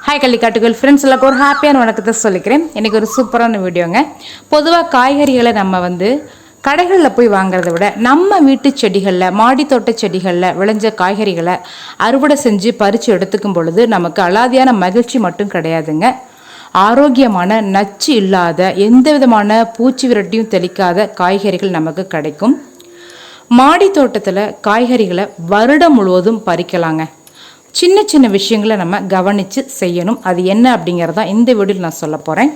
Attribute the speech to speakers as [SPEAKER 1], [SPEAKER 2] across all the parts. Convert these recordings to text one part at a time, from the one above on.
[SPEAKER 1] Hi கள்ளிக்காட்டுகள் friends எல்லாருக்கும் ஒரு ஹாப்பியான வணக்கத்தை சொல்லிக்கிறேன். இன்றைக்கி ஒரு சூப்பரான வீடியோங்க. பொதுவாக காய்கறிகளை நம்ம கடைகளில் போய் வாங்குறத விட நம்ம வீட்டு செடிகளில் மாடி தோட்ட செடிகளில் விளைஞ்ச காய்கறிகளை அறுவடை செஞ்சு பறித்து எடுத்துக்கும் பொழுது நமக்கு அலாதியான மகிழ்ச்சி மட்டும் கிடையாதுங்க. ஆரோக்கியமான நச்சு இல்லாத எந்த விதமான பூச்சி விரட்டியும் தெளிக்காத காய்கறிகள் நமக்கு கிடைக்கும். மாடி தோட்டத்தில் காய்கறிகளை வருடம் முழுவதும் பறிக்கலாங்க. சின்ன சின்ன விஷயங்களை நம்ம கவனித்து செய்யணும். அது என்ன அப்படிங்கிறதான் இந்த வீடியோவில் நான் சொல்ல போகிறேன்.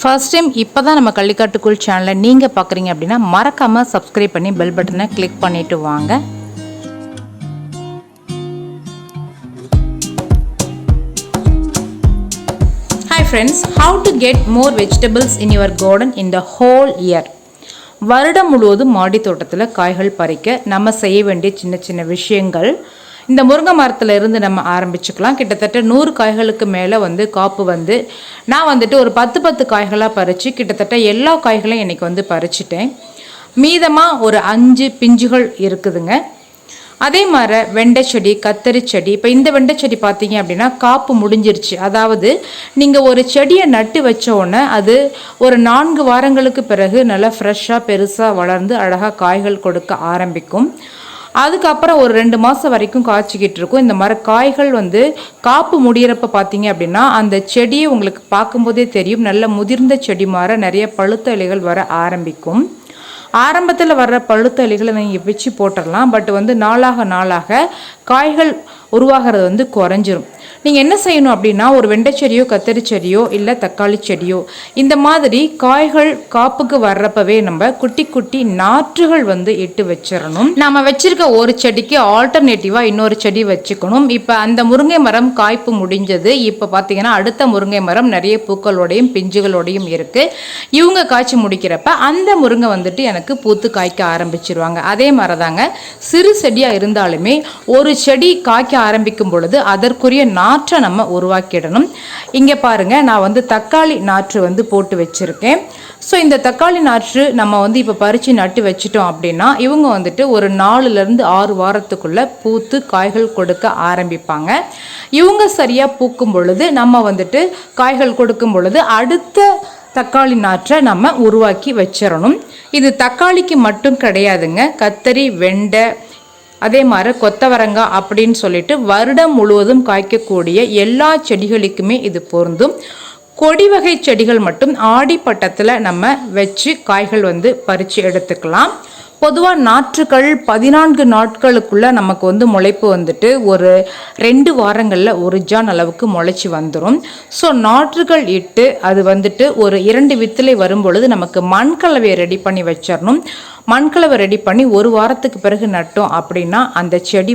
[SPEAKER 1] ஃபர்ஸ்ட் டைம் இப்போ தான் நம்ம கள்ளிக்காட்டுக்குள் சேனலை நீங்கள் பார்க்குறீங்க அப்படின்னா மறக்காமல் சப்ஸ்கிரைப் பண்ணி பெல் பட்டனை கிளிக் பண்ணிவிட்டு வாங்க. Hi friends, how to get more vegetables in your garden in the whole year. வருடம் முழுவதும் மாடி தோட்டத்தில் காய்கள் பறிக்க நம்ம செய்ய வேண்டிய சின்ன சின்ன விஷயங்கள். இந்த முருங்கை மரத்தில் இருந்து நம்ம ஆரம்பிச்சுக்கலாம். கிட்டத்தட்ட 100 காய்களுக்கு மேலே காப்பு நான் ஒரு 10 காய்களாக பறித்து கிட்டத்தட்ட எல்லா காய்களையும் இன்றைக்கி பறிச்சிட்டேன். மீதமாக ஒரு 5 பிஞ்சுகள் இருக்குதுங்க. அதே மாதிரி வெண்டை செடி, கத்தரி செடி. இப்போ இந்த வெண்டை செடி பார்த்தீங்க அப்படின்னா காப்பு முடிஞ்சிருச்சு. அதாவது நீங்கள் ஒரு செடியை நட்டு வச்ச உடனே அது ஒரு 4 வாரங்களுக்கு பிறகு நல்லா ஃப்ரெஷ்ஷாக பெருசாக வளர்ந்து அழகாக காய்கள் கொடுக்க ஆரம்பிக்கும். அதுக்கப்புறம் ஒரு 2 மாதம் வரைக்கும் காய்ச்சிக்கிட்டு இருக்கும். இந்த மாதிரி காய்கள் காப்பு முடிகிறப்ப பார்த்தீங்க அப்படின்னா அந்த செடியை உங்களுக்கு பார்க்கும்போதே தெரியும், நல்ல முதிர்ந்த செடி மாதிரி நிறைய பழுத்த இலைகள் வர ஆரம்பிக்கும். ஆரம்பத்தில் வர்ற பழுத்த இலைகளை நீங்கள் பிச்சு போட்டுடலாம். பட் நாளாக நாளாக காய்கள் உருவாகிறது குறைஞ்சிரும். நீங்கள் என்ன செய்யணும் அப்படின்னா ஒரு வெண்டை செடியோ, கத்தரி செடியோ, இல்லை தக்காளி செடியோ, இந்த மாதிரி காய்கள் காப்புக்கு வர்றப்பவே நம்ம குட்டி குட்டி நாற்றுகள் இட்டு வச்சிடணும். நம்ம வச்சிருக்க ஒரு செடிக்கு ஆல்டர்னேட்டிவாக இன்னொரு செடி வச்சுக்கணும். இப்போ அந்த முருங்கை மரம் காய்ப்பு முடிஞ்சது. இப்போ பார்த்தீங்கன்னா அடுத்த முருங்கை மரம் நிறைய பூக்களோடையும் பிஞ்சுகளோடையும் இருக்குது. இவங்க காய்ச்சி முடிக்கிறப்ப அந்த முருங்கை எனக்கு பூத்து காய்க்க ஆரம்பிச்சிருவாங்க. அதே மாதிரி தாங்க சிறு செடியாக இருந்தாலுமே ஒரு செடி காய்க்க ஆரம்பிக்கும் பொழுது அதற்குரிய நாற்றை நம்ம உருவாக்கிடணும். இங்கே பாருங்கள், நான் தக்காளி நாற்று போட்டு வச்சுருக்கேன். ஸோ இந்த தக்காளி நாற்று நம்ம இப்போ பறித்து நட்டு வச்சிட்டோம் அப்படின்னா இவங்க ஒரு 4லேருந்து 6 வாரத்துக்குள்ளே பூத்து காய்கள் கொடுக்க ஆரம்பிப்பாங்க. இவங்க சரியாக பூக்கும் பொழுது நம்ம காய்கள் கொடுக்கும் பொழுது அடுத்த தக்காளி நாற்றை நம்ம உருவாக்கி வச்சிடணும். இது தக்காளிக்கு மட்டும் கிடையாதுங்க. கத்தரி, வெண்டை, அதே மாதிரி கொத்தவரங்காய் அப்படின்னு சொல்லிட்டு வருடம் முழுவதும் காய்க்கக்கூடிய எல்லா செடிகளுக்குமே இது பொருந்தும். கொடி வகை செடிகள் மட்டும் ஆடிப்பட்டத்தில் நம்ம வச்சு காய்கள் பறித்து எடுத்துக்கலாம். பொதுவாக நாற்றுகள் 14 நாட்களுக்குள்ளே நமக்கு முளைப்பு ஒரு 2 வாரங்களில் ஒரு ஜான் அளவுக்கு முளைச்சி வந்துடும். ஸோ நாற்றுகள் இட்டு அது ஒரு 2 வித்திலை வரும்பொழுது நமக்கு மண்கலவையை ரெடி பண்ணி வச்சிடணும். மண்கலவை ரெடி பண்ணி ஒரு வாரத்துக்கு பிறகு நட்டோம் அப்படின்னா அந்த செடி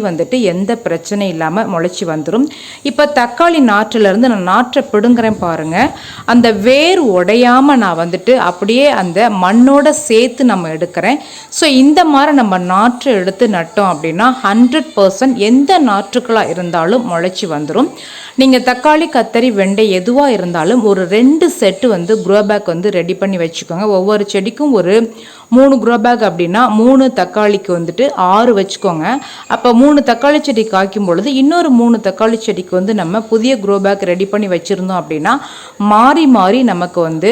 [SPEAKER 1] எந்த பிரச்சனை இல்லாமல் முளைச்சி வந்துடும். இப்போ தக்காளி நாற்றுலேருந்து நான் நாற்றை பிடுங்குறேன் பாருங்கள். அந்த வேர் உடையாமல் நான் அப்படியே அந்த மண்ணோட சேர்த்து நம்ம எடுக்கிறேன். ஸோ இந்த மாதிரி நம்ம நாற்று எடுத்து நட்டோம் அப்படின்னா 100% எந்த நாற்றுக்களாக இருந்தாலும் முளைச்சி வந்துடும். நீங்கள் தக்காளி, கத்தரி, வெண்டை எதுவாக இருந்தாலும் ஒரு 2 செட்டு க்ரோ பேக் ரெடி பண்ணி வச்சுக்கோங்க. ஒவ்வொரு செடிக்கும் ஒரு 3 க்ரோ பேக் அப்படின்னா 3 தக்காளிக்கு 6 வச்சுக்கோங்க. அப்போ 3 தக்காளி செடி காய்க்கும் பொழுது இன்னொரு 3 தக்காளி செடிக்கு நம்ம புதிய க்ரோ பேக் ரெடி பண்ணி வச்சுருந்தோம் அப்படின்னா மாறி மாறி நமக்கு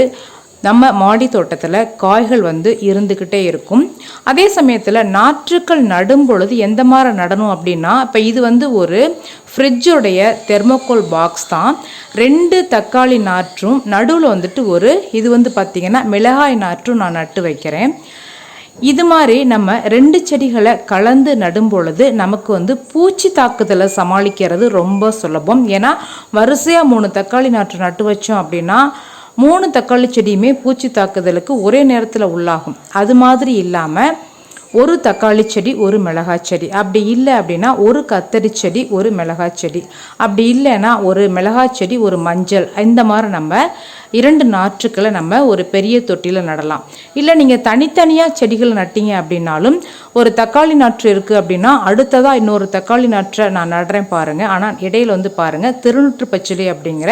[SPEAKER 1] நம்ம மாடி தோட்டத்தில் காய்கள் இருந்துக்கிட்டே இருக்கும். அதே சமயத்தில் நாற்றுக்கள் நடும் பொழுது எந்த மாதிரி நடணும் அப்படின்னா இப்போ இது ஒரு ஃப்ரிட்ஜோடைய தெர்மோகோல் பாக்ஸ் தான். 2 தக்காளி நாற்றும் நடுவில் ஒரு இது பார்த்திங்கன்னா மிளகாய் நாற்றும் நான் நட்டு வைக்கிறேன். இது மாதிரி நம்ம 2 செடிகளை கலந்து நடும் பொழுது நமக்கு பூச்சி தாக்குதலை சமாளிக்கிறது ரொம்ப சுலபம். ஏன்னா வரிசையாக 3 தக்காளி நாற்று நட்டு வச்சோம் அப்படின்னா 3 தக்காளி செடியுமே பூச்சி தாக்குதலுக்கு ஒரே நேரத்தில் உள்ளாகும். அது மாதிரி இல்லாமல் ஒரு தக்காளி செடி ஒரு மிளகாய் செடி, அப்படி இல்லை அப்படின்னா ஒரு கத்தரி செடி ஒரு மிளகாய் செடி, அப்படி இல்லைன்னா ஒரு மிளகாய் செடி ஒரு மஞ்சள், இந்த மாதிரி நம்ம 2 நாற்றுக்களை நம்ம ஒரு பெரிய தொட்டியில் நடலாம். இல்லை நீங்கள் தனித்தனியாக செடிகள் நட்டிங்க அப்படின்னாலும் ஒரு தக்காளி நாற்று இருக்குது அப்படின்னா அடுத்ததாக இன்னொரு தக்காளி நாற்றை நான் நடுறேன் பாருங்கள். ஆனால் இடையில் பாருங்கள் திருநூற்று பச்சிலை அப்படிங்கிற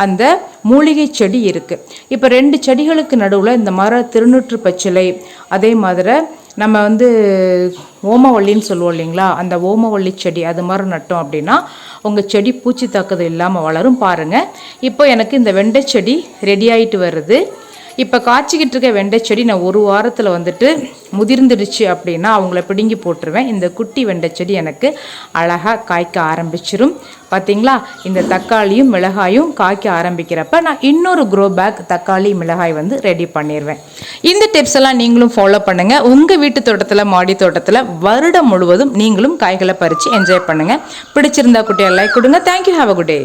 [SPEAKER 1] அந்த மூலிகை செடி இருக்குது. இப்போ 2 செடிகளுக்கு நடுவில் இந்த மாதிரி திருநூற்று பச்சிலை, அதே மாதிரி நம்ம வந்து ஓமவல்லின்னு சொல்லுவோம் இல்லைங்களா, அந்த ஓமவல்லி செடி அது மாதிரி நட்டோம் அப்படின்னா உங்கள் செடி பூச்சி தாக்குதல் இல்லாமல் வளரும். பாருங்கள், இப்போ எனக்கு இந்த வெண்டை செடி ரெடி ஆகிட்டு வருது. இப்போ காய்ச்சிக்கிட்டு இருக்க வெண்டை செடி நான் ஒரு வாரத்தில் வந்துட்டு முதிர்ந்துடுச்சு அப்படின்னா அவங்கள பிடுங்கி போட்டுருவேன். இந்த குட்டி வெண்டை செடி எனக்கு அழகாக காய்க்க ஆரம்பிச்சிரும். பார்த்தீங்களா, இந்த தக்காளியும் மிளகாயும் காய்க்க ஆரம்பிக்கிறப்ப நான் இன்னொரு க்ரோ பேக் தக்காளி மிளகாய் வந்து ரெடி பண்ணிடுவேன். இந்த டிப்ஸ் எல்லாம் நீங்களும் ஃபாலோ பண்ணுங்கள். உங்கள் வீட்டு தோட்டத்தில் மாடி தோட்டத்தில் வருடம் முழுவதும் நீங்களும் காய்களை பறித்து என்ஜாய் பண்ணுங்கள். பிடிச்சிருந்தா குட்டியாக லைக் கொடுங்க. Thank you. Have a good day.